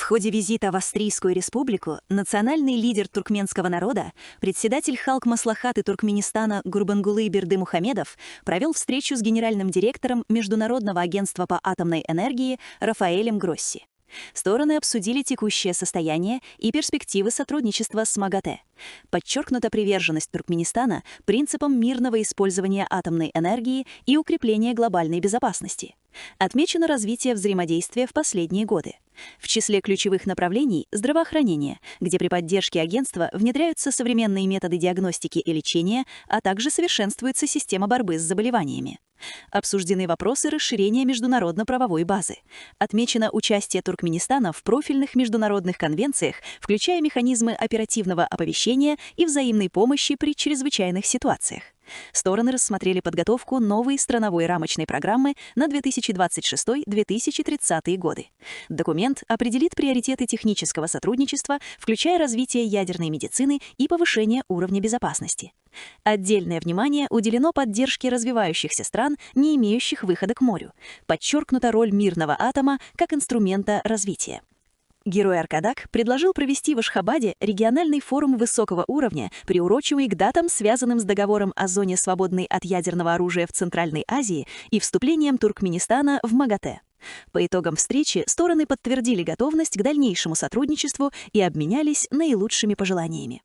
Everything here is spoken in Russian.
ходе визита в Австрийскую республику национальный лидер туркменского народа, председатель Халк-Маслахаты Туркменистана Гурбангулы Бердымухамедов провел встречу с генеральным директором Международного агентства по атомной энергии Рафаэлем Гросси. Стороны обсудили текущее состояние и перспективы сотрудничества с МАГАТЭ. Подчеркнута приверженность Туркменистана принципам мирного использования атомной энергии и укрепления глобальной безопасности. Отмечено развитие взаимодействия в последние годы. В числе ключевых направлений – здравоохранение, где при поддержке агентства внедряются современные методы диагностики и лечения, а также совершенствуется система борьбы с заболеваниями. Обсуждены вопросы расширения международно-правовой базы. Отмечено участие Туркменистана в профильных международных конвенциях, включая механизмы оперативного оповещения и взаимной помощи при чрезвычайных ситуациях. Стороны рассмотрели подготовку новой страновой рамочной программы на 2026-2030 годы. Документ определит приоритеты технического сотрудничества, включая развитие ядерной медицины и повышение уровня безопасности. Отдельное внимание уделено поддержке развивающихся стран, не имеющих выхода к морю. Подчеркнута роль мирного атома как инструмента развития. Герой Аркадак предложил провести в Ашхабаде региональный форум высокого уровня, приуроченный к датам, связанным с договором о зоне, свободной от ядерного оружия в Центральной Азии и вступлением Туркменистана в МАГАТЭ. По итогам встречи стороны подтвердили готовность к дальнейшему сотрудничеству и обменялись наилучшими пожеланиями.